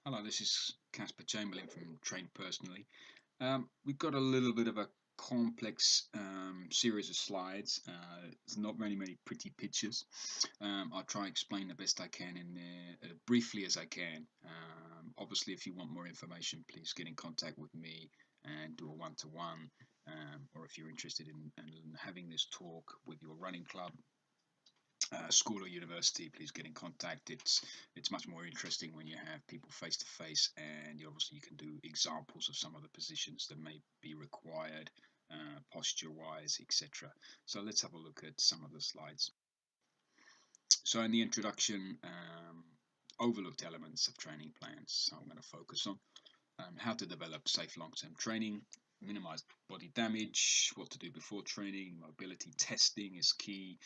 Hello, this is Casper Chamberlain from Train Personally. We've got a little bit of a complex series of slides. There's not very many pretty pictures. I'll try to explain the best I can in briefly as I can. Obviously, if you want more information, please get in contact with me and do a one-to-one. Or if you're interested in having this talk with your running club, school or university, please get in contact. It's much more interesting when you have people face to face, and obviously you can do examples of some of the positions that may be required, posture wise, etc. So let's have a look at some of the slides. So in the introduction, overlooked elements of training plans. So I'm going to focus on how to develop safe long-term training, minimize body damage, what to do before training, mobility testing is key,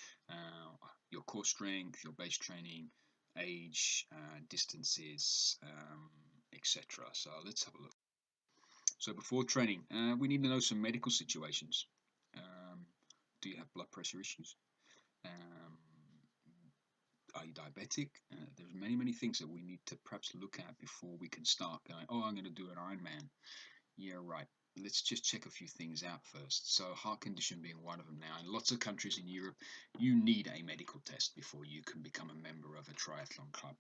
your core strength, your base training, age, distances, etc. So let's have a look. So before training, we need to know some medical situations. Do you have blood pressure issues? Are you diabetic? There's many things that we need to perhaps look at before we can start going, oh, I'm going to do an Ironman. Yeah, right. Let's just check a few things out first. So heart condition being one of them now. In lots of countries in Europe, you need a medical test before you can become a member of a triathlon club.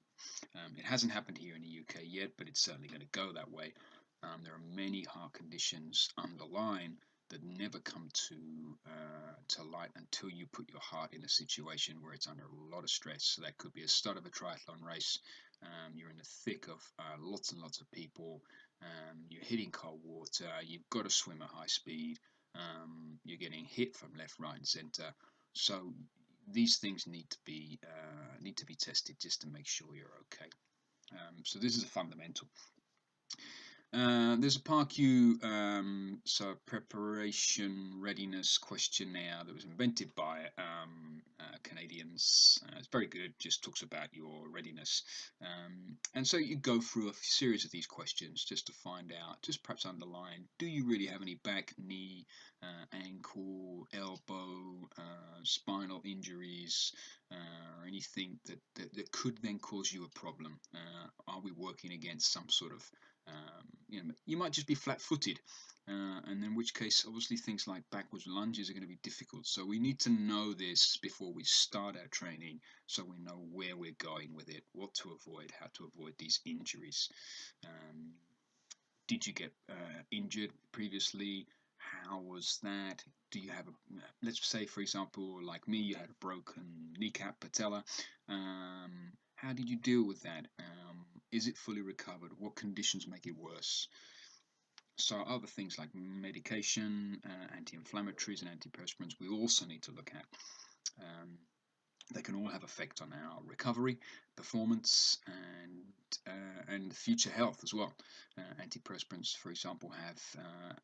It hasn't happened here in the UK yet, but it's certainly going to go that way. There are many heart conditions underlying that never come to light until you put your heart in a situation where it's under a lot of stress. So that could be a start of a triathlon race. You're in the thick of lots and lots of people. You're hitting cold water. You've got to swim at high speed. You're getting hit from left, right, and centre. So these things need to be tested just to make sure you're okay. So this is a fundamental. There's a PARQ, so preparation readiness questionnaire that was invented by Canadians. It's very good, just talks about your readiness. And so you go through a series of these questions just to find out, just perhaps underline, do you really have any back, knee, ankle, elbow, spinal injuries, or anything that could then cause you a problem? Are we working against some sort of you might just be flat-footed, and in which case obviously things like backwards lunges are going to be difficult. So we need to know this before we start our training, so we know where we're going with it, what to avoid, how to avoid these injuries. Did you get injured previously? How was that? Do you have let's say for example like me, you had a broken kneecap, patella. How did you deal with that? Is it fully recovered? What conditions make it worse? So other things like medication, anti-inflammatories and antiperspirants we also need to look at. They can all have effect on our recovery, performance, and future health as well. Antiperspirants, for example, have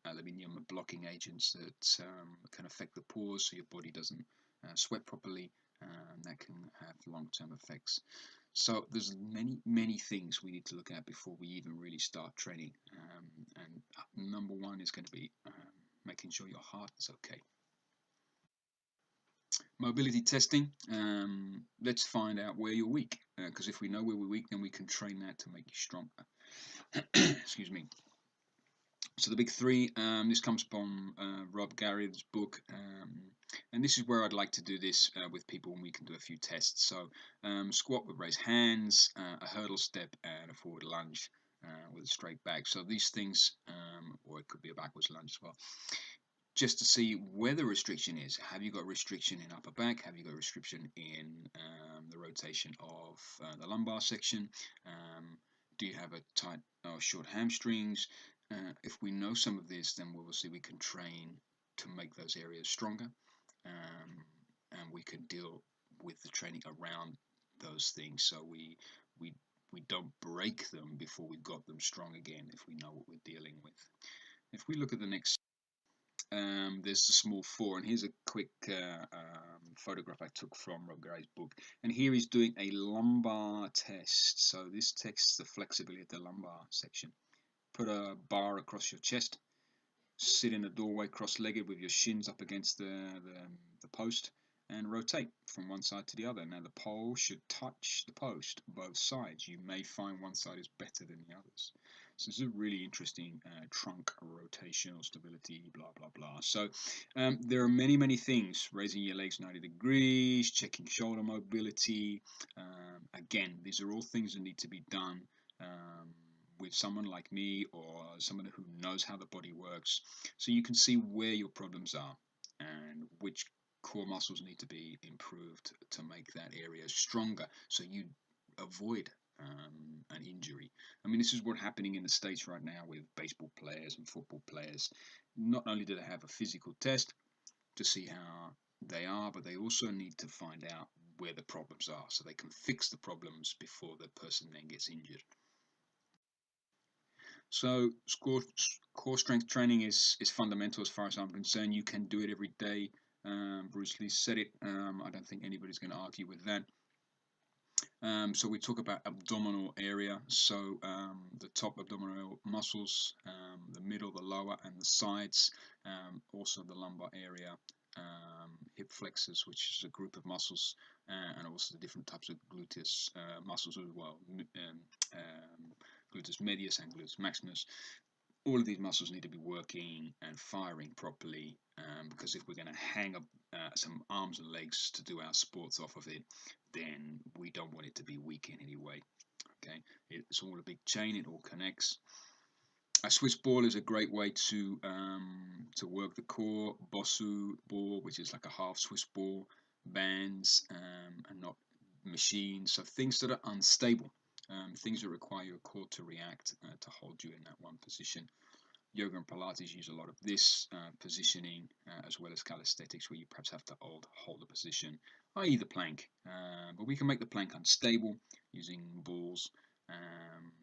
aluminium blocking agents that can affect the pores, so your body doesn't sweat properly. That can have long-term effects. So there's many things we need to look at before we even really start training. And number one is going to be making sure your heart is okay. Mobility testing. Let's find out where you're weak, because if we know where we're weak, then we can train that to make you stronger. Excuse me. So the big three, this comes from Rob Garrett's book, and this is where I'd like to do this with people when we can do a few tests. So squat with raised hands, a hurdle step, and a forward lunge with a straight back. So these things, or it could be a backwards lunge as well, just to see where the restriction is. Have you got restriction in upper back? Have you got restriction in the rotation of the lumbar section? Do you have a tight or short hamstrings? If we know some of this, then obviously we can train to make those areas stronger, and we can deal with the training around those things, so we don't break them before we've got them strong again, if we know what we're dealing with. If we look at the next, there's the small four, and here's a quick photograph I took from Rob Gray's book, and here he's doing a lumbar test. So this tests the flexibility of the lumbar section. Put a bar across your chest, sit in the doorway cross-legged with your shins up against the post, and rotate from one side to the other. Now the pole should touch the post, both sides. You may find one side is better than the others. So this is a really interesting trunk rotational stability, blah, blah, blah. So there are many things. Raising your legs 90 degrees, checking shoulder mobility. Again, these are all things that need to be done with someone like me or someone who knows how the body works, so you can see where your problems are and which core muscles need to be improved to make that area stronger, so you avoid an injury. I mean, this is what's happening in the States right now with baseball players and football players. Not only do they have a physical test to see how they are, but they also need to find out where the problems are so they can fix the problems before the person then gets injured. So core strength training is fundamental as far as I'm concerned. You can do it every day. Bruce Lee said it. I don't think anybody's going to argue with that. So we talk about abdominal area. So the top abdominal muscles, the middle, the lower, and the sides. Also the lumbar area, hip flexors, which is a group of muscles, and also the different types of gluteus muscles as well. Gluteus medius and gluteus maximus. All of these muscles need to be working and firing properly, because if we're going to hang up some arms and legs to do our sports off of it, then we don't want it to be weak in any way. Okay, it's all a big chain, it all connects. A Swiss ball is a great way to work the core. Bosu ball, which is like a half Swiss ball, bands, and not machines. So things that are unstable. Things that require your core to react to hold you in that one position. Yoga and Pilates use a lot of this positioning, as well as calisthenics, where you perhaps have to hold the position, i.e. the plank. But we can make the plank unstable using balls,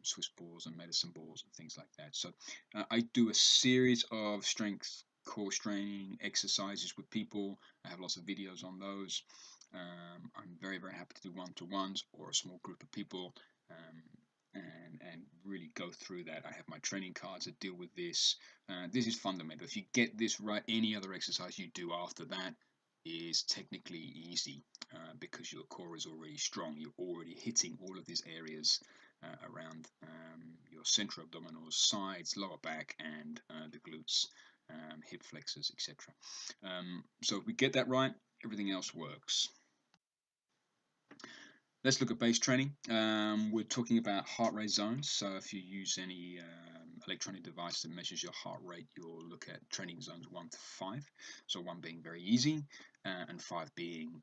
Swiss balls and medicine balls and things like that. So I do a series of strength core training exercises with people. I have lots of videos on those. I'm very happy to do one-to-ones or a small group of people, and really go through that. I have my training cards that deal with this. This is fundamental. If you get this right, any other exercise you do after that is technically easy, because your core is already strong. You're already hitting all of these areas around your central abdominals, sides, lower back, and the glutes, hip flexors, etc. So if we get that right, everything else works. Let's look at base training. We're talking about heart rate zones. So if you use any electronic device that measures your heart rate, you'll look at training zones 1 to 5. So 1 being very easy, and 5 being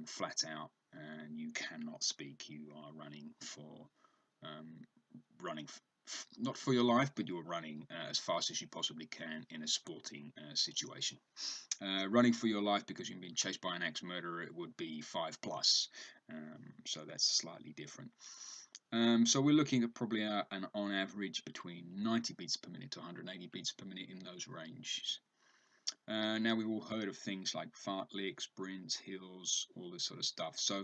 flat out, and you cannot speak. You are running for not for your life, but you're running as fast as you possibly can in a sporting situation. Running for your life because you've been chased by an axe murderer, it would be 5+. So that's slightly different. So we're looking at probably on average between 90 beats per minute to 180 beats per minute, in those ranges. Now we've all heard of things like fartlek, sprints, hills, all this sort of stuff. So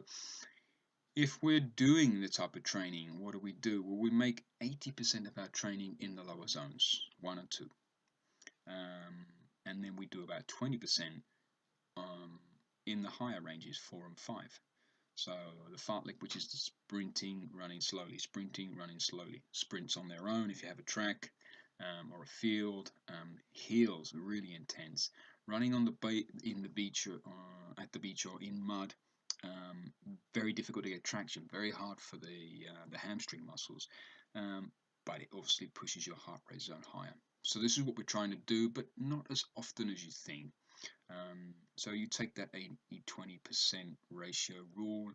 if we're doing the type of training, what do? Well, we make 80% of our training in the lower zones, 1 and 2. And then we do about 20% in the higher ranges, 4 and 5. So the fartlek, which is the sprinting, running slowly, sprints on their own if you have a track or a field. Hills, really intense. Running on the beach at the beach or in mud. Very difficult to get traction, very hard for the hamstring muscles, but it obviously pushes your heart rate zone higher. So this is what we're trying to do, but not as often as you think. So you take that 80-20% ratio rule,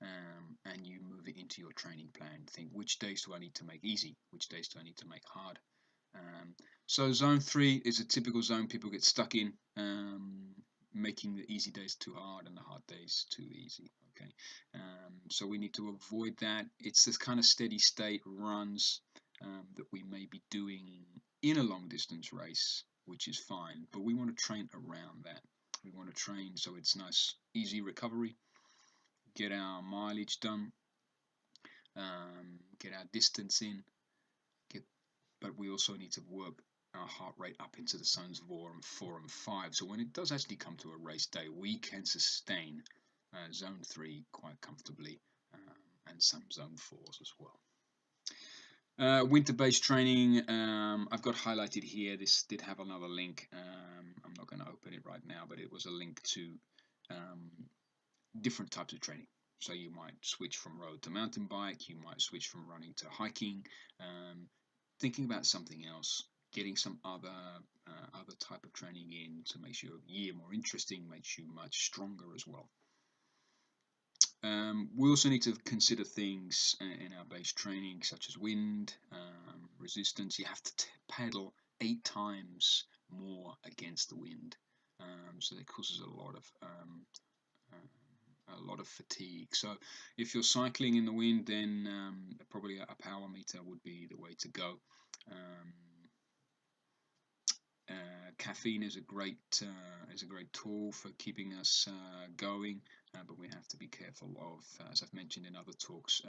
and you move it into your training plan. Think, which days do I need to make easy? Which days do I need to make hard? So zone 3 is a typical zone people get stuck in, making the easy days too hard and the hard days too easy. Okay, so we need to avoid that. It's this kind of steady state runs that we may be doing in a long distance race, which is fine, but we want to train around that. We want to train so it's nice, easy recovery, get our mileage done, get our distance in, but we also need to work our heart rate up into the zones 4 and 5. So when it does actually come to a race day, we can sustain zone 3 quite comfortably, and some zone 4s as well. Winter-based training, I've got highlighted here. This did have another link. I'm not going to open it right now, but it was a link to different types of training. So you might switch from road to mountain bike, you might switch from running to hiking, thinking about something else, getting some other type of training in to make your year more interesting, makes you much stronger as well. We also need to consider things in our base training, such as wind, resistance. You have to pedal 8 times more against the wind, so that causes a lot of fatigue. So if you're cycling in the wind, then probably a power meter would be the way to go. Caffeine is a great tool for keeping us going, but we have to be careful of, as I've mentioned in other talks,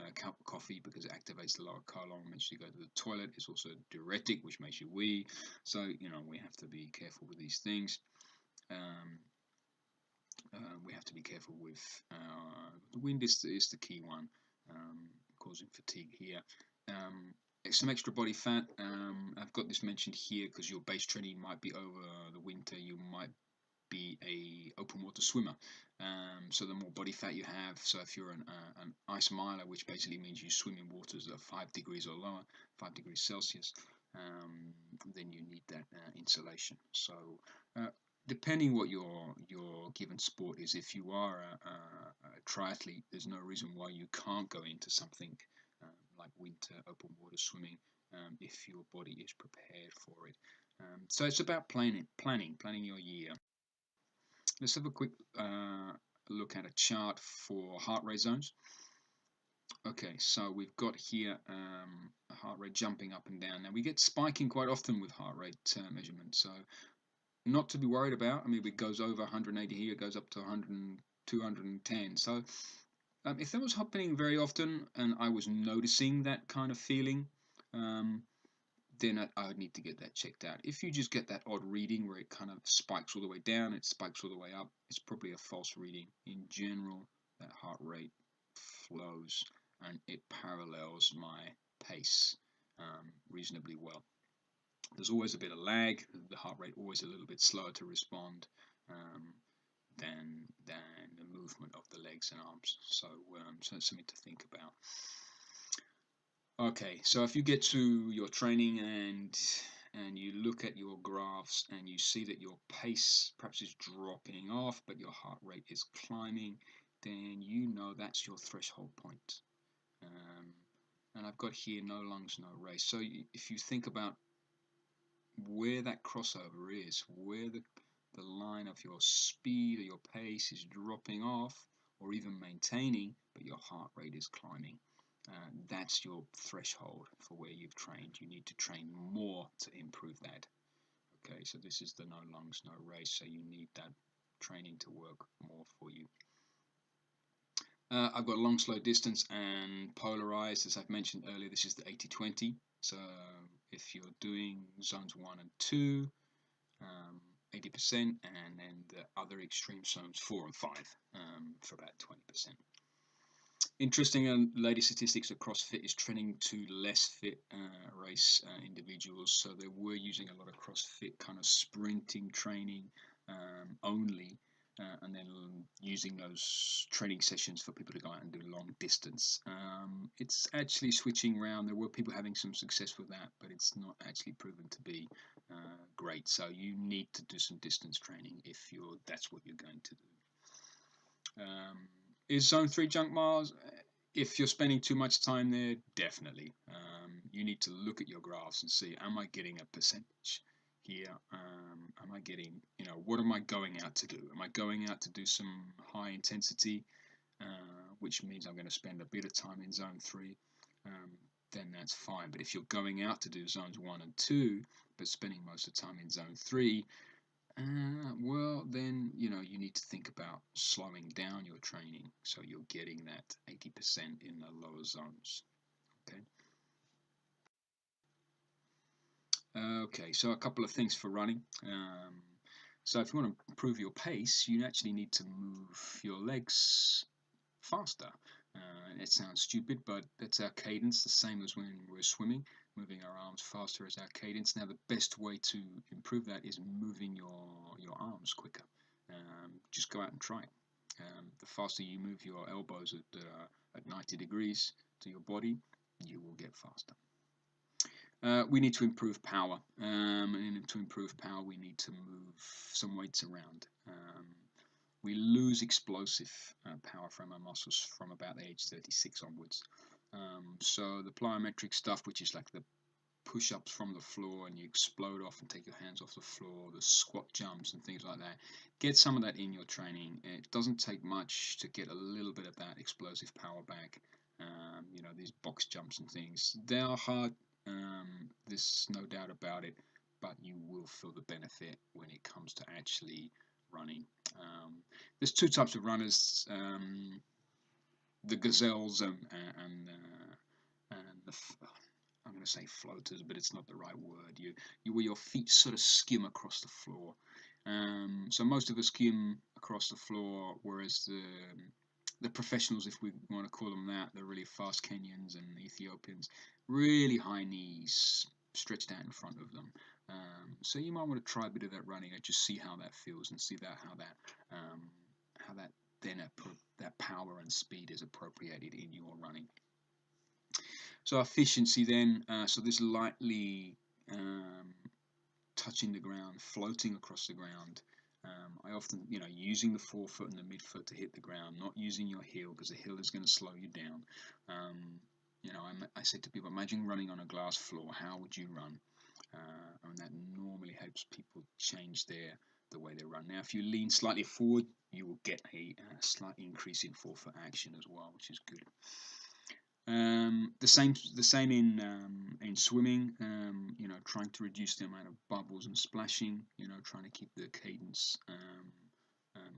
coffee, because it activates the lower colon, makes you go to the toilet. It's also a diuretic, which makes you wee. So we have to be careful with these things. We have to be careful with the wind is the key one, causing fatigue here. Some extra body fat. I've got this mentioned here because your base training might be over the winter. You might be a open water swimmer, so the more body fat you have, so if you're an ice miler, which basically means you swim in waters that are 5 degrees or lower, 5 degrees Celsius, then you need that insulation. So depending what your given sport is, if you are a triathlete, there's no reason why you can't go into something like winter open water swimming if your body is prepared for it. So it's about planning your year. Let's have a quick look at a chart for heart rate zones. Okay, so we've got here a heart rate jumping up and down. Now we get spiking quite often with heart rate measurement, so not to be worried about. I mean, it goes over 180 here, it goes up to 100, 210. So if that was happening very often and I was noticing that kind of feeling, then I would need to get that checked out. If you just get that odd reading where it kind of spikes all the way down, it spikes all the way up, it's probably a false reading. In general, that heart rate flows and it parallels my pace reasonably well. There's always a bit of lag. The heart rate always a little bit slower to respond than the movement of the legs and arms. So that's something to think about. Okay, so if you get to your training and you look at your graphs and you see that your pace perhaps is dropping off, but your heart rate is climbing, then you know that's your threshold point. And I've got here no lungs, no race. So if you think about where that crossover is, where the line of your speed or your pace is dropping off or even maintaining, but your heart rate is climbing, that's your threshold for where you've trained. You need to train more to improve that. Okay, so this is the no lungs, no race, so you need that training to work more for you. I've got long, slow distance and polarized. As I've mentioned earlier, this is the 80-20. So if you're doing zones 1 and 2, 80%, and then the other extreme zones 4 and 5 for about 20%. Interesting latest statistics of CrossFit is trending to less fit race individuals. So they were using a lot of CrossFit kind of sprinting training only, and then using those training sessions for people to go out and do long distance. It's actually switching around. There were people having some success with that, but it's not actually proven to be great. So you need to do some distance training if that's what you're going to do. Is zone 3 junk miles? If you're spending too much time there, definitely. You need to look at your graphs and see, am I getting a percentage here? Am I getting, what am I going out to do? Am I going out to do some high intensity, which means I'm going to spend a bit of time in zone 3, then that's fine. But if you're going out to do zones 1 and 2, but spending most of the time in zone 3, well, then, you need to think about slowing down your training so you're getting that 80% in the lower zones. Okay. Okay, so a couple of things for running. So if you want to improve your pace, you actually need to move your legs faster. It sounds stupid, but that's our cadence, the same as when we're swimming, moving our arms faster as our cadence. Now, the best way to improve that is moving your arms quicker. Just go out and try it. The faster you move your elbows at 90 degrees to your body, you will get faster. We need to improve power, and to improve power, we need to move some weights around. We lose explosive power from our muscles from about the age 36 onwards. So the plyometric stuff, which is like the push-ups from the floor and you explode off and take your hands off the floor, the squat jumps and things like that, get some of that in your training. It doesn't take much to get a little bit of that explosive power back. You know, these box jumps and things, they are hard. There's no doubt about it, but you will feel the benefit when it comes to actually running. There's two types of runners: the gazelles and the I'm going to say floaters, but it's not the right word. You where your feet sort of skim across the floor. So most of us skim across the floor, whereas the professionals, if we want to call them that, the really fast Kenyans and Ethiopians, really high knees stretched out in front of them. So you might want to try a bit of that running and just see how that feels and see how that power and speed is appropriated in your running. So efficiency then, so this lightly touching the ground, floating across the ground. I often, using the forefoot and the midfoot to hit the ground, not using your heel because the heel is going to slow you down. I say to people, imagine running on a glass floor. How would you run? And that normally helps people change the way they run. Now, if you lean slightly forward, you will get a slight increase in forefoot action as well, which is good. The same in swimming. Trying to reduce the amount of bubbles and splashing. Trying to keep the cadence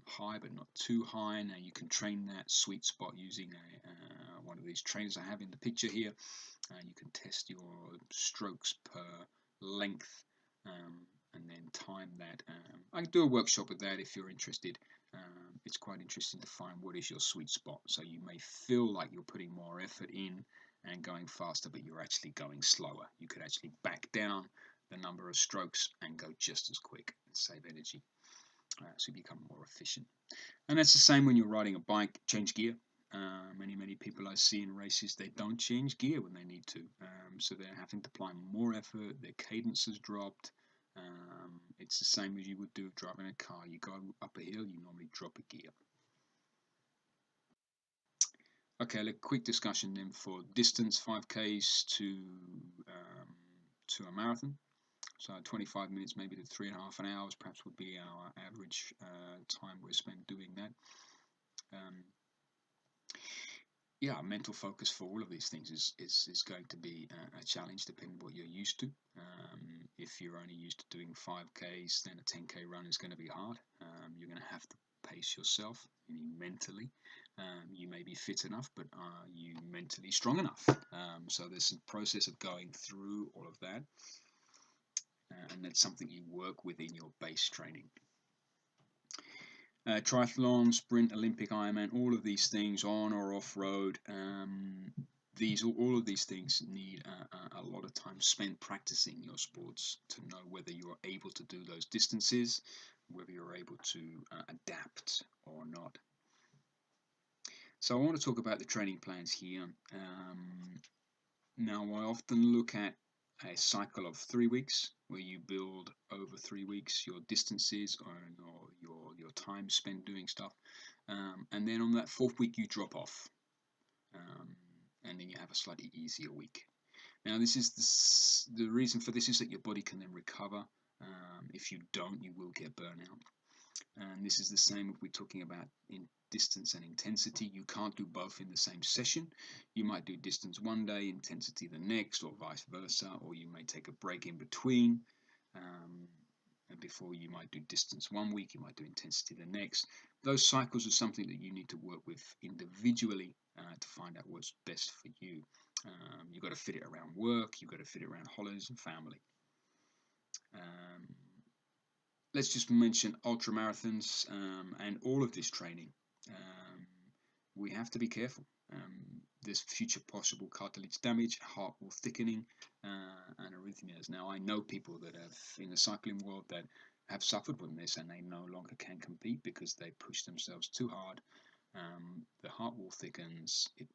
high but not too high. Now you can train that sweet spot using one of these trainers I have in the picture here. You can test your strokes per length and then time that. I can do a workshop with that if you're interested. It's quite interesting to find what is your sweet spot. So you may feel like you're putting more effort in and going faster, but you're actually going slower. You could actually back down the number of strokes and go just as quick and save energy. So you become more efficient. And that's the same when you're riding a bike. Change gear. Many people I see in races, they don't change gear when they need to. So they're having to apply more effort. Their cadence has dropped. It's the same as you would do driving a car. You go up a hill, you normally drop a gear. Okay, a quick discussion then for distance, 5Ks to a marathon. So 25 minutes, maybe to 3.5 hours, perhaps would be our average time we spend doing that. Mental focus for all of these things is going to be a challenge depending on what you're used to. If you're only used to doing 5Ks, then a 10K run is going to be hard. You're going to have to pace yourself, mentally. You may be fit enough, but are you mentally strong enough? So there's a process of going through all of that, and that's something you work with in your base training. Triathlon, sprint, Olympic, Ironman, all of these things, on or off road, all of these things need a lot of time spent practicing your sports to know whether you're able to do those distances, whether you're able to adapt or not. So I want to talk about the training plans here. Now I often look at a cycle of 3 weeks where you build over 3 weeks your distances or your time spent doing stuff, and then on that 4th week you drop off, and then you have a slightly easier week. Now the reason for this is that your body can then recover. If you don't, you will get burnout, and this is the same if we're talking about in distance and intensity. You can't do both in the same session. You might do distance one day, intensity the next, or vice versa, or you may take a break in between, and before you might do distance 1 week, you might do intensity the next. Those cycles are something that you need to work with individually to find out what's best for you. You've got to fit it around work, you've got to fit it around holidays and family. Let's just mention ultramarathons and all of this training. We have to be careful. There's future possible cartilage damage, heart wall thickening, and arrhythmias. Now, I know people that have, in the cycling world, that have suffered from this and they no longer can compete because they push themselves too hard. The heart wall thickens, it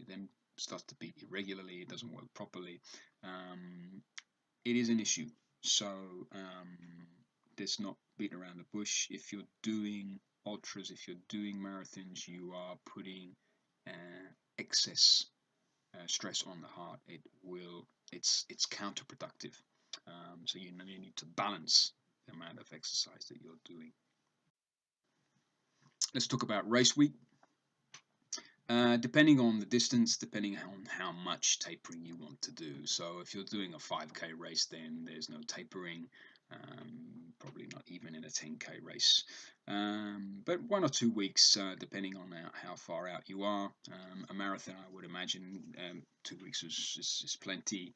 then starts to beat irregularly, it doesn't work properly. It is an issue. So let's not beat around the bush. If you're doing ultras, if you're doing marathons, you are putting excess stress on the heart. It's counterproductive. So you need to balance the amount of exercise that you're doing. Let's talk about race week. Depending on the distance, depending on how much tapering you want to do. So if you're doing a 5k race, then there's no tapering, probably not even in a 10k race. But 1 or 2 weeks, depending on how far out you are. A marathon, I would imagine, 2 weeks is plenty.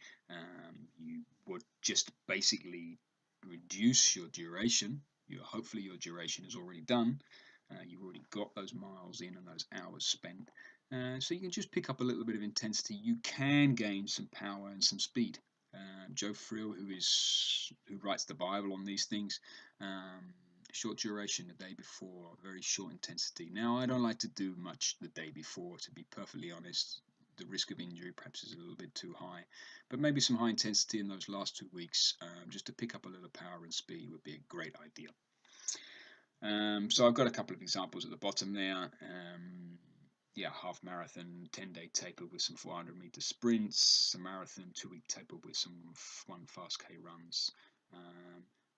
You would just basically reduce your duration. Hopefully your duration is already done. You've already got those miles in and those hours spent. So you can just pick up a little bit of intensity. You can gain some power and some speed. Joe Friel, who writes the Bible on these things, short duration the day before, very short intensity. Now, I don't like to do much the day before, to be perfectly honest. The risk of injury perhaps is a little bit too high, but maybe some high intensity in those last 2 weeks, just to pick up a little power and speed, would be a great idea. So I've got a couple of examples at the bottom there. Half marathon, 10-day taper with some 400-meter sprints, a marathon, 2-week taper with some 1 fast K runs.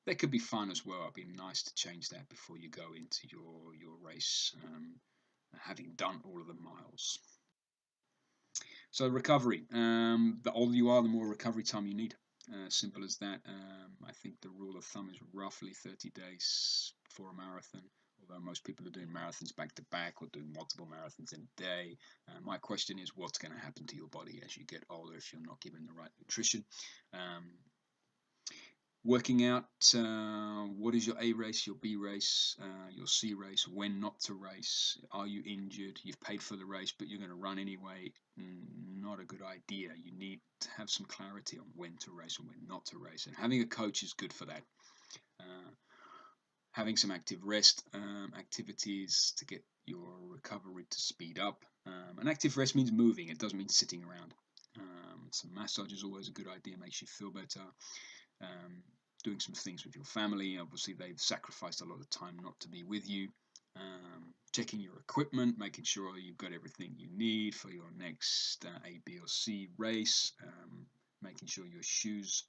That could be fun as well. It'd be nice to change that before you go into your race, having done all of the miles. So recovery. The older you are, the more recovery time you need. Simple as that. I think the rule of thumb is roughly 30 days for a marathon, although most people are doing marathons back to back or doing multiple marathons in a day. My question is, what's going to happen to your body as you get older if you're not given the right nutrition? Working out, what is your A race, your B race, your C race, when not to race? Are you injured? You've paid for the race, but you're going to run anyway. Not a good idea. You need to have some clarity on when to race and when not to race. And having a coach is good for that. Having some active rest activities to get your recovery to speed up. And active rest means moving. It doesn't mean sitting around. Some massage is always a good idea, makes you feel better. Doing some things with your family. Obviously, they've sacrificed a lot of time not to be with you. Checking your equipment, making sure you've got everything you need for your next A, B, or C race. Making sure your shoes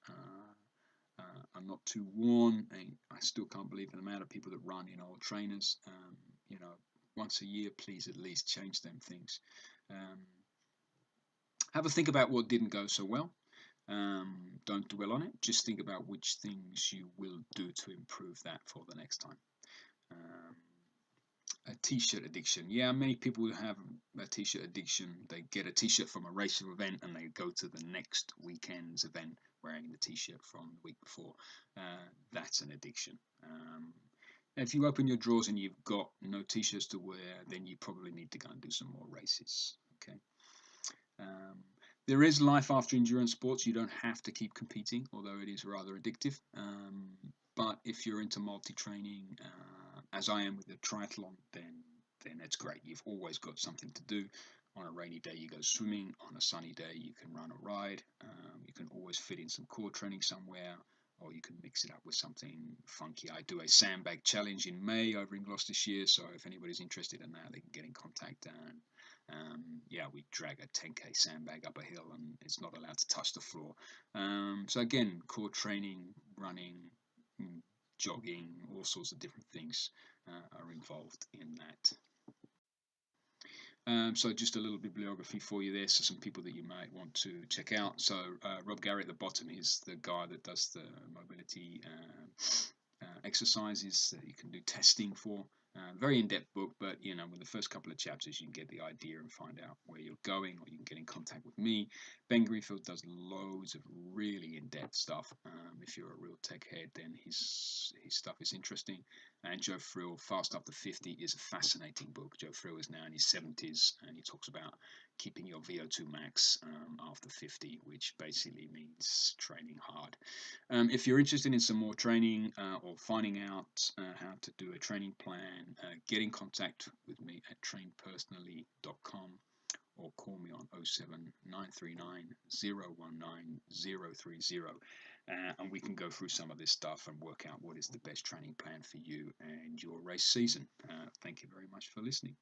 are not too worn. I still can't believe the amount of people that run in old trainers. Once a year, please at least change them things. Have a think about what didn't go so well. Don't dwell on it. Just think about which things you will do to improve that for the next time. A t-shirt addiction. Yeah, many people have a t-shirt addiction. They get a t-shirt from a race or event and they go to the next weekend's event wearing the t-shirt from the week before. That's an addiction. If you open your drawers and you've got no t-shirts to wear, then you probably need to go and do some more races. Okay. There is life after endurance sports. You don't have to keep competing, although it is rather addictive. But if you're into multi-training, as I am with the triathlon, then it's great. You've always got something to do. On a rainy day, you go swimming. On a sunny day, you can run or ride. You can always fit in some core training somewhere, or you can mix it up with something funky. I do a sandbag challenge in May over in Gloucestershire, so if anybody's interested in that, they can get in contact. We drag a 10k sandbag up a hill and it's not allowed to touch the floor. So again, core training, running, jogging, all sorts of different things are involved in that. So just a little bibliography for you there, so some people that you might want to check out. So Rob Gary at the bottom is the guy that does the mobility exercises that you can do testing for. Very in-depth book, but you know, with the first couple of chapters, you can get the idea and find out where you're going, or you can get in contact with me. Ben Greenfield does loads of really in-depth stuff. If you're a real tech head, then his stuff is interesting. And Joe Friel, Fast After 50, is a fascinating book. Joe Friel is now in his 70s, and he talks about keeping your VO2 max after 50, which basically means training hard. If you're interested in some more training or finding out how to do a training plan, get in contact with me at trainpersonally.com or call me on 07939 019 030, and we can go through some of this stuff and work out what is the best training plan for you and your race season. Thank you very much for listening.